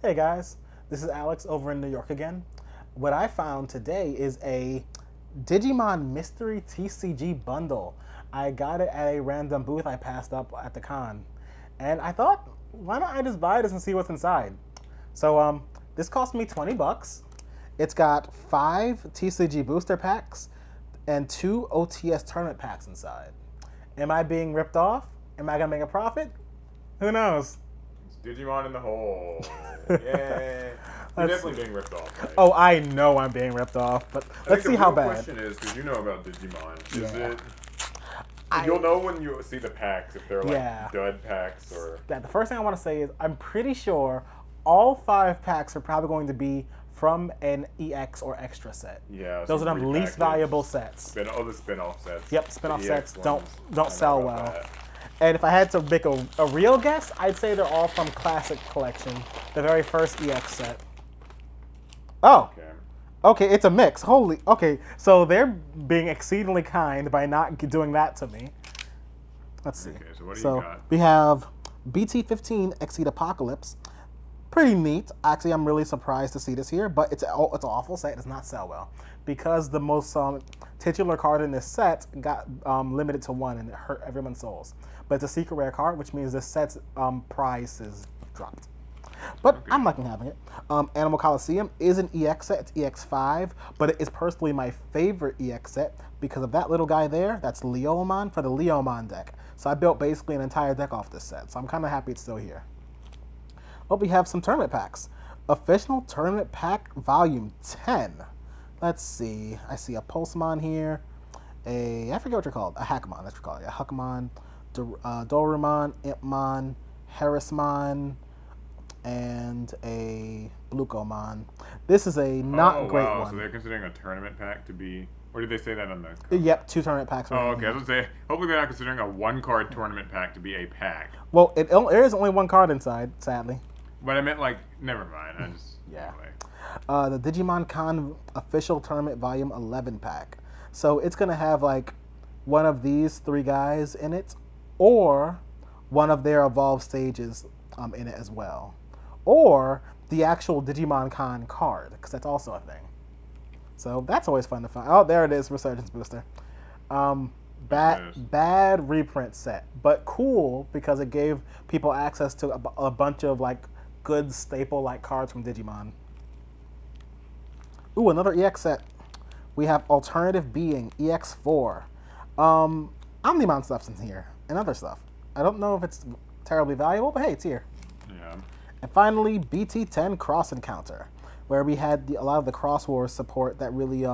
Hey guys, this is Alex over in New York again. What I found today is a Digimon Mystery TCG bundle. I got it at a random booth I passed up at the con. And I thought, why don't I just buy this and see what's inside? So this cost me 20 bucks. It's got 5 TCG booster packs and 2 OTS tournament packs inside. Am I being ripped off? Am I gonna make a profit? Who knows? Digimon in the hole. Yay. You're definitely being ripped off, right? Oh, I know I'm being ripped off, but let's see how bad. The question is, because you know about Digimon, is Yeah. it... You'll know when you see the packs, if they're like dud packs or... The first thing I want to say is I'm pretty sure all 5 packs are probably going to be from an EX or extra set. Yeah. Those are the least valuable sets. The spin-off sets. Yep, spin-off sets don't sell well. That. And if I had to make a real guess, I'd say they're all from Classic Collection, the very first EX set. Oh, okay, it's a mix. Holy, okay, so they're being exceedingly kind by not doing that to me. Let's see. Okay, so what do you got? We have BT15 Exceed Apocalypse. Pretty neat. Actually, I'm really surprised to see this here, but it's an awful set. It does not sell well because the most titular card in this set got limited to 1 and it hurt everyone's souls. But it's a secret rare card, which means this set's price is dropped. But okay. I'm liking having it. Animal Coliseum is an EX set. It's EX5, but it is personally my favorite EX set because of that little guy there. That's Leomon for the Leomon deck. So I built basically an entire deck off this set. So I'm kind of happy it's still here. Oh, we have some tournament packs. Official Tournament Pack Volume 10. Let's see. I see a Pulsemon here. I forget what you're called. A Hackmon, that's what you call it. A Huckmon, Dorumon, Impmon, Harrismon, and a Blucomon. This is a not great one. So they're considering a tournament pack to be... Or did they say that on the cover? Yep, 2 tournament packs. Oh, okay. I was going to say, hopefully they're not considering a 1-card tournament pack to be a pack. Well, there is only 1 card inside, sadly. But I meant, like, never mind. I just... Yeah. Anyway. The Digimon Con Official Tournament Volume 11 pack. So it's going to have, like, one of these 3 guys in it, or one of their evolved stages in it as well. Or the actual Digimon Con card, because that's also a thing. So that's always fun to find. Oh, there it is, Resurgence Booster. Bad reprint set, but cool because it gave people access to a bunch of like good staple-like cards from Digimon. Ooh, another EX set. We have Alternative Being, EX4. Omnimon stuff's in here, and other stuff. I don't know if it's terribly valuable, but hey, it's here. Yeah. And finally, BT10 Cross Encounter, where we had a lot of the Cross Wars support that really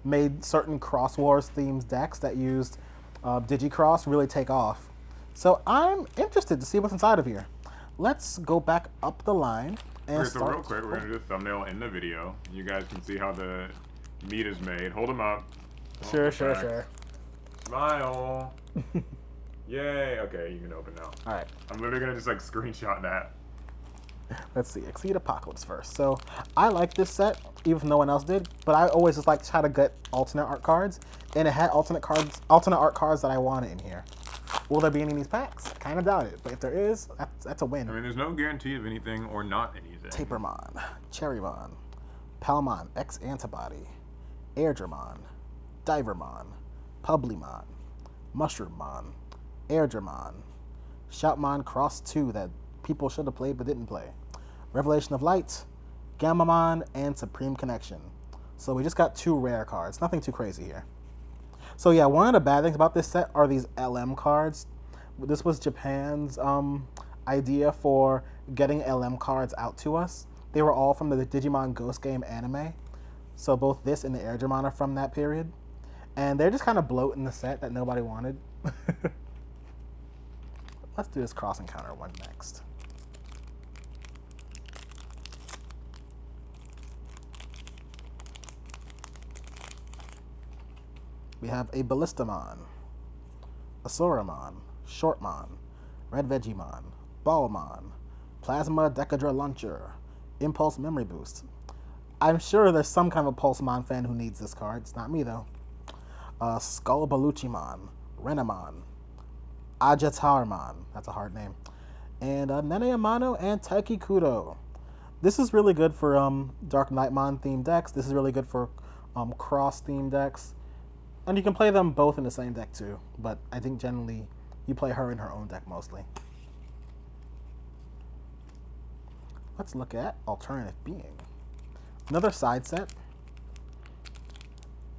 made certain Cross Wars themed decks that used Digicross really take off. So I'm interested to see what's inside of here. Let's go back up the line and so real quick, we're going to do the thumbnail in the video. You guys can see how the meat is made. Hold them up. Sure. Smile. Yay. Okay, you can open now. All right. I'm literally going to just like screenshot that. Let's see. Exceed Apocalypse first. So I like this set, even if no one else did. But I always just like to try to get alternate art cards, and it had alternate art cards that I wanted in here. Will there be any of these packs? Kind of doubt it, but if there is, that's a win. I mean, there's no guarantee of anything or not anything. Tapermon, Cherrymon, Palmon X Antibody, Airdramon, Divermon, Publimon, Mushroomon, Airdramon, Shoutmon Cross 2 that people should have played but didn't play, Revelation of Light, Gammamon, and Supreme Connection. So we just got 2 rare cards. Nothing too crazy here. So yeah, one of the bad things about this set are these LM cards. This was Japan's idea for getting LM cards out to us. They were all from the Digimon Ghost Game anime. So both this and the Airdramon are from that period. And they're just kind of bloating the set that nobody wanted. Let's do this Cross Encounter one next. We have a Ballistamon, Asuramon, Shortmon, Red Vegiemon, Ballmon, Plasma Decadra Launcher, Impulse Memory Boost. I'm sure there's some kind of a Pulsemon fan who needs this card. It's not me, though. Skull Baluchimon, Renamon, Ajatarmon, that's a hard name, and Neneamano and Taiki Kudo. This is really good for Dark Nightmon themed decks. This is really good for Cross themed decks. And you can play them both in the same deck too. But I think generally you play her in her own deck mostly. Let's look at Alternative Being. Another side set.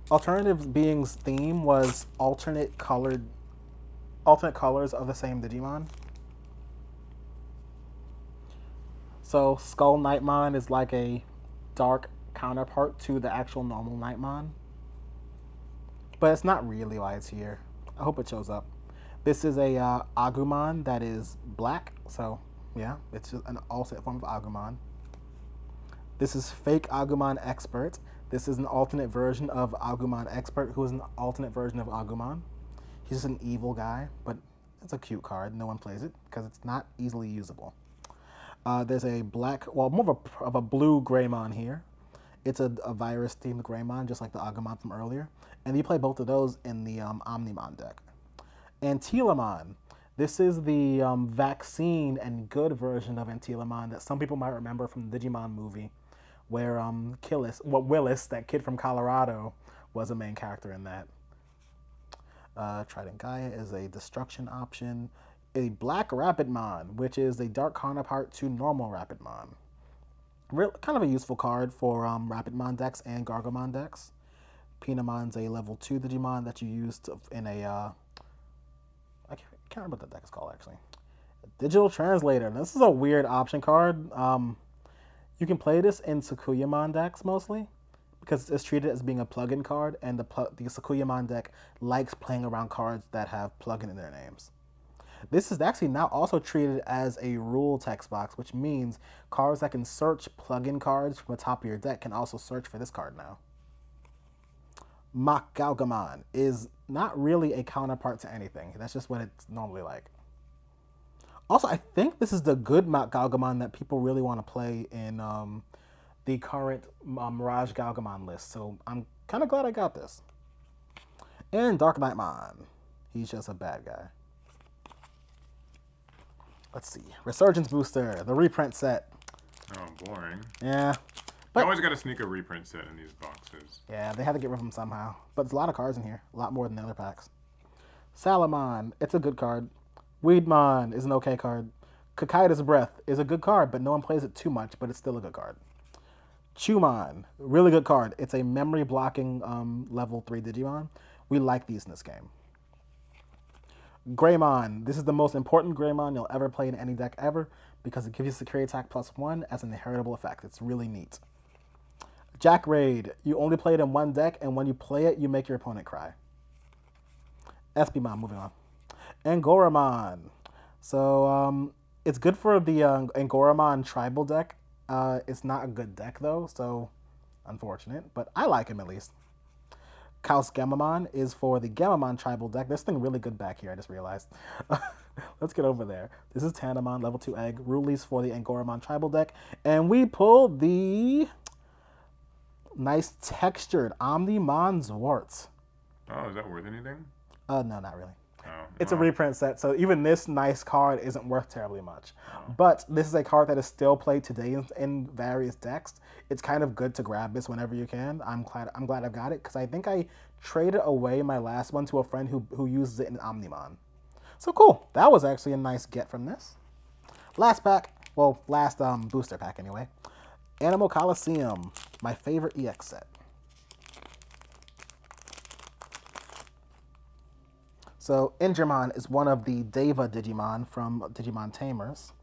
Alternative Being's theme was alternate colors of the same Digimon. So Skull Nightmon is like a dark counterpart to the actual normal Nightmon. But it's not really why it's here. I hope it shows up. This is a Agumon that is black, so yeah, it's just an alternate form of Agumon. This is fake Agumon Expert. This is an alternate version of Agumon Expert, who is an alternate version of Agumon. He's just an evil guy, but it's a cute card. No one plays it because it's not easily usable. There's a black, well, more of a blue Greymon here. It's a virus-themed Greymon, just like the Agumon from earlier. And you play both of those in the Omnimon deck. Antilamon. This is the vaccine and good version of Antilamon that some people might remember from the Digimon movie, where Willis, that kid from Colorado, was a main character in that. Trident Gaia is a destruction option. A black Rapidmon, which is a dark counterpart to normal Rapidmon. Kind of a useful card for Rapidmon decks and Gargomon decks. Pinamon's a level 2 Digimon that you use in a... I can't remember what the deck is called, actually. Digital Translator. Now, this is a weird option card. You can play this in Sakuyamon decks, mostly, because it's treated as being a plug-in card, and the Sakuyamon deck likes playing around cards that have plug-in in their names. This is actually now also treated as a rule text box, which means cards that can search plug-in cards from the top of your deck can also search for this card now. Mach Galgamon is not really a counterpart to anything. That's just what it's normally like. Also, I think this is the good Mach Galgamon that people really want to play in the current Mirage Galgamon list. So I'm kind of glad I got this. And Dark Nightmon. He's just a bad guy. Let's see. Resurgence Booster, the reprint set. Oh, boring. Yeah. I always got to sneak a reprint set in these boxes. Yeah, they had to get rid of them somehow. But there's a lot of cards in here. A lot more than the other packs. Salamon, it's a good card. Weedmon is an okay card. Kakaida's Breath is a good card, but no one plays it too much, but it's still a good card. Chumon, really good card. It's a memory blocking level 3 Digimon. We like these in this game. Greymon, this is the most important Greymon you'll ever play in any deck ever because it gives you security attack +1 as an inheritable effect. It's really neat. Jack Raid, you only play it in one deck, and when you play it, you make your opponent cry. Espimon, moving on. Angoramon. So, it's good for the Angoramon tribal deck. It's not a good deck, though, so unfortunate, but I like him at least. Chaos Gamamon is for the Gamamon tribal deck. There's something really good back here, I just realized. Let's get over there. This is Tandemon, level 2 egg. Rulies for the Angoramon tribal deck. And we pulled the nice textured Omnimon Zwart. Oh, is that worth anything? No, not really. Oh, it's a reprint set, so even this nice card isn't worth terribly much. Oh. But this is a card that is still played today in various decks. It's kind of good to grab this whenever you can. I'm glad I've got it, because I think I traded away my last one to a friend who uses it in Omnimon. So cool. That was actually a nice get from this. Last pack. Well, last booster pack anyway. Animal Coliseum, my favorite EX set. So, Ingermon is one of the Deva Digimon from Digimon Tamers.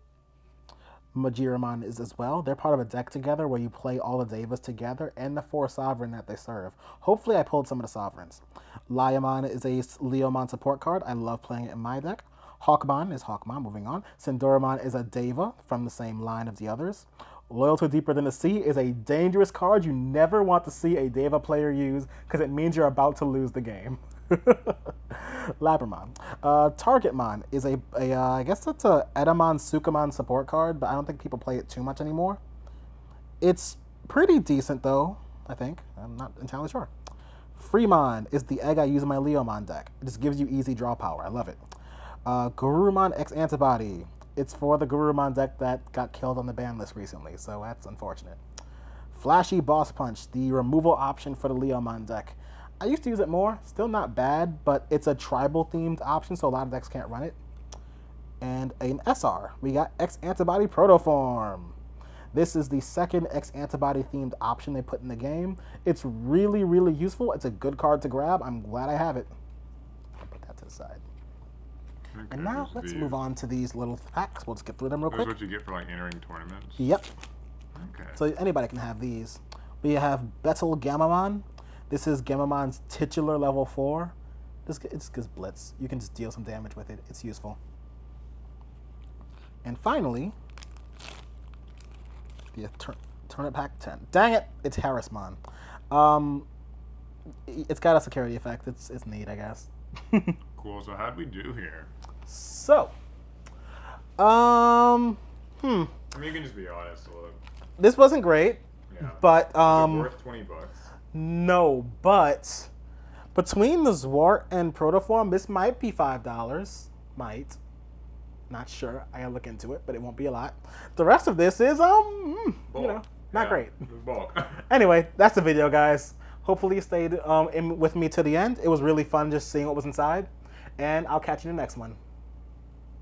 Majiramon is as well. They're part of a deck together where you play all the Devas together and the 4 Sovereign that they serve. Hopefully I pulled some of the Sovereigns. Liamon is a Leomon support card. I love playing it in my deck. Hawkmon is Hawkmon, moving on. Sinduramon is a Deva from the same line of the others. Loyal to Deeper Than the Sea is a dangerous card you never want to see a Deva player use because it means you're about to lose the game. Labramon. Targetmon is I guess that's a Edamon Sukamon support card, but I don't think people play it too much anymore. It's pretty decent though, I think. I'm not entirely sure. Freemon is the egg I use in my Leomon deck. It just gives you easy draw power. I love it. Garurumon X Antibody. It's for the Gurumon deck that got killed on the ban list recently, so that's unfortunate. Flashy Boss Punch, the removal option for the Leomon deck. I used to use it more. Still not bad, but it's a tribal-themed option, so a lot of decks can't run it. And an SR. We got X-Antibody Protoform. This is the second X-Antibody-themed option they put in the game. It's really, really useful. It's a good card to grab. I'm glad I have it. I'll put that to the side. Okay, And now let's move on to these little packs. We'll just get through them real quick. That's what you get for like entering tournaments? Yep. Okay. So anybody can have these. We have Betel Gamamon. This is Gamamon's titular level 4. It's just Blitz. You can just deal some damage with it. It's useful. And finally, the Tournament Pack 10. Dang it! It's Harrismon. It's got a security effect. It's neat, I guess. Cool. So how'd we do here? So, I mean, you can just be honest. Look. This wasn't great, Yeah. but Is it worth $20? no, but between the Zwart and Protoform, this might be $5. Might. Not sure. I gotta look into it, but it won't be a lot. The rest of this is, you know, not great. Bulk. Anyway, that's the video, guys. Hopefully you stayed with me to the end. It was really fun just seeing what was inside. And I'll catch you in the next one.